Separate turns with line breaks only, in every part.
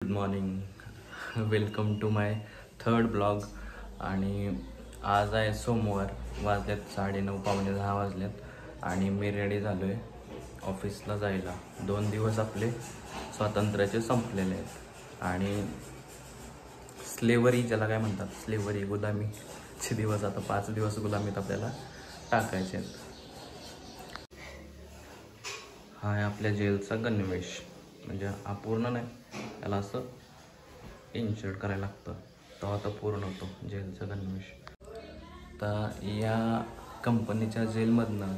Good morning, welcome to my third blog. आणि आज आहे सोमवार, वाजल्यात 9:30 पावणे 10 वाजल्यात आणि मी रेडी झालो आहे ऑफिसला जायला. 2 दिवस आपले स्वातंत्र्याचे संपलेले आहेत आणि स्लेवरी ज्याला काय म्हणतात, स्लेवरी गुलामीचे दिवस, आता 5 दिवस गुलामीत आपल्याला टाकायचे आहेत. हा आहे आपल्या जेलचा गणवेश, म्हणजे अपूर्ण नाही, त्याला असं इन्शर्ट करायला लागतं, तेव्हा आता पूर्ण होतो जेलचा गणवेश. तर या कंपनीच्या जेलमधनं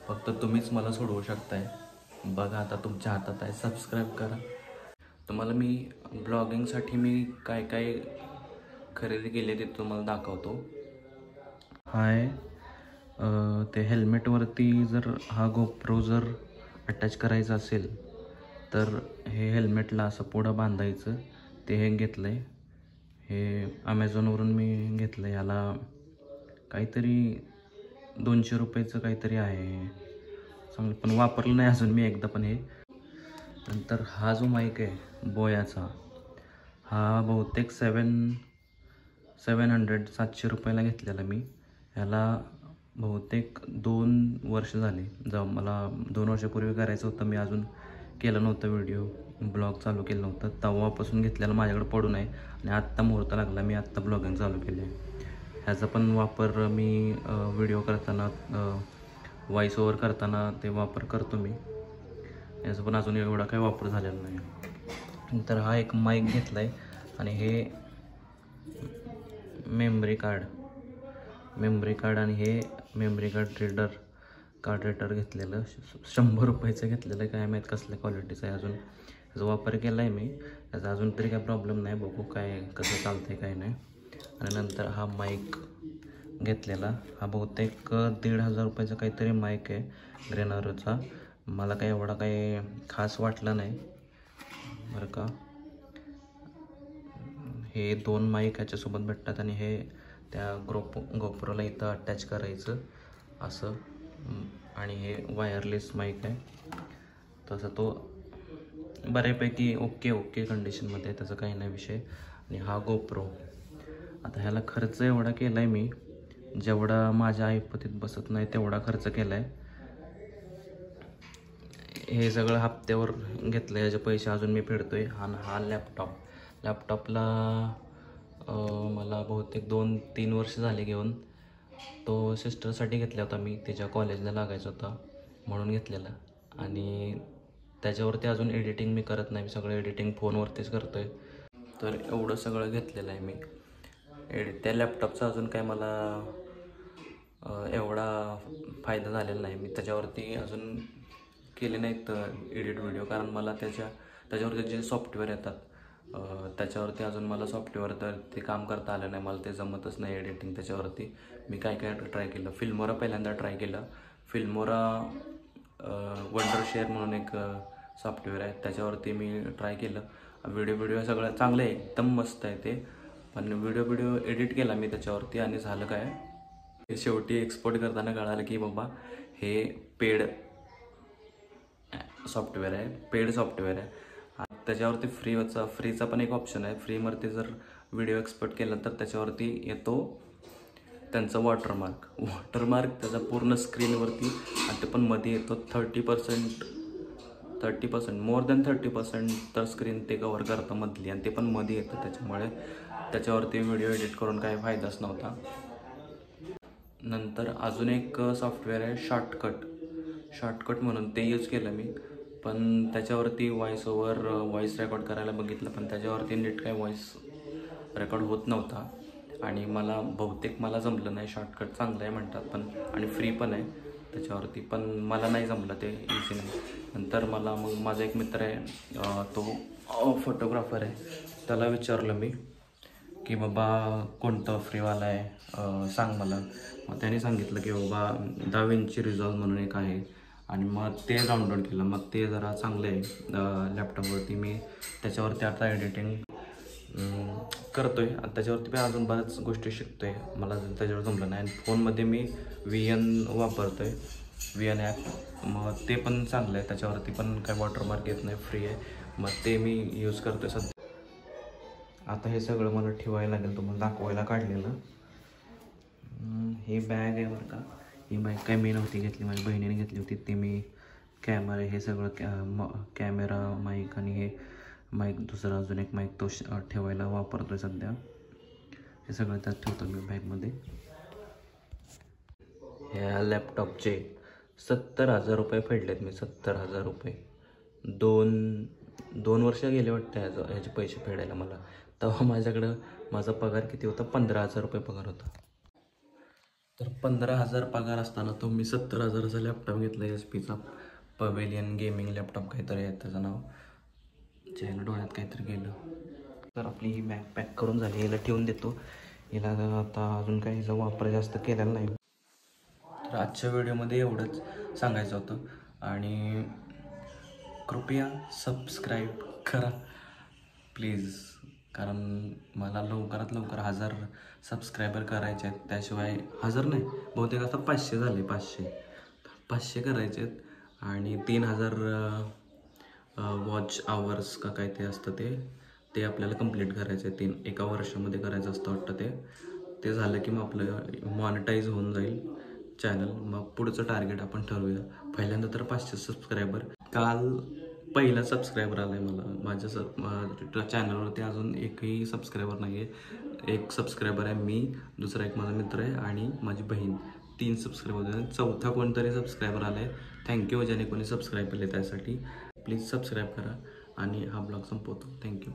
फक्त तुम्हीच मला सोडवू शकताय. बघा आता तुमच्या हातात आहे, सबस्क्राईब करा. तुम्हाला मी ब्लॉगिंगसाठी मी काय काय खरेदी केली ते तुम्हाला दाखवतो. हाय, ते हेल्मेटवरती जर हा गोप्रो जर अटॅच करायचं असेल तर हे हेल्मेटला असं पुढं बांधायचं. ते हे घेतलं आहे, हे ॲमेझॉनवरून मी घेतलं आहे. ह्याला काहीतरी 200 रुपयाचं काहीतरी आहे, चांगलं, पण वापरलं नाही अजून मी एकदा पण हे. नंतर हा जो माईक आहे बोयाचा, हा बहुतेक 700 रुपयाला घेतलेला मी. ह्याला बहुतेक 2 वर्ष झाली. जेव्हा मला 2 वर्षापूर्वी करायचं होतं, मी अजून केलं नव्हतं व्हिडिओ, ब्लॉग चालू केलं नव्हतं, तेव्हापासून घेतलेलं माझ्याकडे पडून आहे. आणि आत्ता मुहूर्त लागला, मी आत्ता ब्लॉगिंग चालू केले. ह्याचा पण वापर मी व्हिडिओ करताना, व्हॉइस ओव्हर करताना ते वापर करतो मी. याचा पण अजून एवढा काही वापर झालेला नाही. नंतर हा एक माईक घेतला आहे आणि हे मेमरी कार्ड आणि हे मेमरी कार्ड रीडर घेतलेलं, 100 रुपयाचं घेतलेलं. काय माहीत कसल्या क्वालिटीचं आहे, अजून याचा वापर केला आहे मी. याचा अजून तरी काय प्रॉब्लेम नाही, बघू काय कसं चालतं आहे काय नाही. आणि नंतर हा माईक घेतलेला, हा बहुतेक 1,500 रुपयाचा काहीतरी माईक आहे, ग्रेनरचा. मला काही एवढा काही खास वाटलं नाही बरं का. हे 2 माईक ह्याच्यासोबत भेटतात आणि हे त्या गोप्रोला इथं अटॅच करायचं असं. आणि हे वायरलेस माईक आहे, तसं तो बऱ्यापैकी ओके कंडिशनमध्ये आहे, त्याचं काही नाही विषय. आणि हा गोप्रो, आता ह्याला खर्च एवढा केला आहे मी, जेवढा माझ्या ऐपतीत बसत नाही तेवढा खर्च केला आहे. हे सगळं हप्त्यावर घेतलं, याचे पैसे अजून मी फेडतो आहे. हा लॅपटॉपला मला बहुतेक 2-3 वर्ष झाले घेऊन. तो सिस्टरसाठी घेतला होता मी, तिच्या कॉलेजला लागायचा होता म्हणून घेतलेला. आणि त्याच्यावरती अजून एडिटिंग मी करत नाही, मी सगळं एडिटिंग फोनवरतीच करतो आहे. तर एवढं सगळं घेतलेलं आहे मी. त्या लॅपटॉपचा अजून काय मला एवढा फायदा झालेला नाही. मी त्याच्यावरती अजून केले नाहीत एडिट व्हिडिओ, कारण मला त्याच्यावरती जे सॉफ्टवेअर येतात त्याच्यावरती अजून मला सॉफ्टवेअर तर ते काम करता आलं नाही, मला ते जमतच नाही एडिटिंग त्याच्यावरती. मी काय ट्राय केलं, फिल्मोरा पहिल्यांदा ट्राय केलं. फिल्मोरा वंडरशेअर म्हणून एक सॉफ्टवेअर आहे, त्याच्यावरती मी ट्राय केलं. व्हिडिओ सगळं चांगलं आहे, एकदम मस्त आहे ते. पण व्हिडिओ एडिट केला मी त्याच्यावरती आणि झालं काय, शेवटी एक्सपोर्ट करताना कळालं की बाबा हे पेड सॉफ्टवेअर आहे. त्याच्यावरती फ्रीचा पण एक ऑप्शन आहे. फ्रीवरती जर व्हिडिओ एक्सपोर्ट केला तर त्याच्यावरती येतो त्यांचं वॉटरमार्क त्याचा पूर्ण स्क्रीनवरती, आणि ते पण मध्ये येतो 30%, मोर दॅन 30% तर स्क्रीन ते कव्हर करतं मधली, आणि ते पण मध्ये येतं. त्याच्यामुळे त्याच्यावरती व्हिडिओ एडिट करून काही फायदाच नव्हता. नंतर अजून एक सॉफ्टवेअर आहे शॉर्टकट म्हणून, ते यूज केलं मी. पण त्याच्यावरती व्हॉइस रेकॉर्ड करायला बघितलं, पण त्याच्यावरती नीट काय व्हॉइस रेकॉर्ड होत नव्हता. आणि मला जमलं नाही. शॉर्टकट चांगलं आहे म्हणतात पण, आणि फ्री पण आहे त्याच्यावरती, पण मला नाही जमलं ते इझी नाही. नंतर मग माझा एक मित्र आहे, तो फोटोग्राफर आहे, त्याला विचारलं मी की बाबा कोणतं फ्रीवाला आहे सांग मला. मग त्याने सांगितलं की बाबा DaVinci Resolve म्हणून एक आहे, आणि मग ते डाउनलोड केलं. मग ते जरा चांगलं आहे लॅपटॉपवरती. मी त्याच्यावरती आता एडिटिंग करतो आहे, आणि त्याच्यावरती मी अजून बऱ्याच गोष्टी शिकतो आहे. मला त्याच्यावर जमलं नाही. आणि फोनमध्ये मी VN वापरतो आहे, VN ॲप. मग ते पण चांगलं आहे, त्याच्यावरती पण काय वॉटरमार्क येत नाही, फ्री आहे. मग ते मी यूज करतो आहे सध्या. आता हे सगळं मला ठेवायला लागेल, तुम्हाला दाखवायला काढलेलं. ही बॅग आहे बरं का. ही बॅग काय मी नव्हती घेतली, माझ्या बहिणीने घेतली होती. ती मी कॅमेरा हे सगळं कॅमेरा माईक आणि हे माईक दुसरा अजून एक माईक तो ठेवायला वापरतो आहे सध्या. हे सगळं त्यात ठेवतो मी बॅगमध्ये. ह्या लॅपटॉपचे 70,000 रुपये फेडलेत मी. 70,000 रुपये. दोन वर्ष गेले वाटतं ह्याचे पैसे फेडायला मला. तेव्हा माझ्याकडं माझा पगार किती होता? 15,000 रुपये पगार होता. तर 15,000 पगार असताना तो मी 70,000चा लॅपटॉप घेतला. HP चा पवेलियन गेमिंग लॅपटॉप काहीतरी आहे त्याचं नाव. ज्याला डोळ्यात काहीतरी गेलं. तर आपली ही बॅग पॅक करून झाली. हिला ठेवून देतो. हिला आता अजून काही हिचा वापर जास्त केलेला नाही. तर आजच्या व्हिडिओमध्ये एवढंच सांगायचं होतं. आणि कृपया सबस्क्राईब करा प्लीज, कारण मला लवकरात लवकर 1000 सबस्क्रायबर करायचे आहेत. त्याशिवाय 1000 नाही, बहुतेक आता 500 झाले. 500 करायचे आहेत. आणि 3000 वॉच आवर्स का काय ते असतं ते आपल्याला कंप्लीट करायचं आहे. एका वर्षामध्ये करायचं असतं वाटतं ते झालं की मग आपलं मॉनिटाईज होऊन जाईल चॅनल. मग पुढचं टार्गेट आपण ठरवूया. पहिल्यांदा तर 500 सबस्क्रायबर. काल पहिला सबस्क्रायबर आला आहे मला. माझ्या चॅनलवरती अजून एकही सबस्क्रायबर नाही आहे. एक सबस्क्रायबर आहे मी, दुसरा एक माझा मित्र आहे आणि माझी बहीण. 3 सबस्क्रायबर होते. चौथा कोणतरी सबस्क्रायबर आला आहे. थँक्यू ज्याने कोणी सबस्क्राईब केले त्यासाठी. प्लीज सबस्क्राईब करा आणि हा ब्लॉग संपवतो. थँक्यू.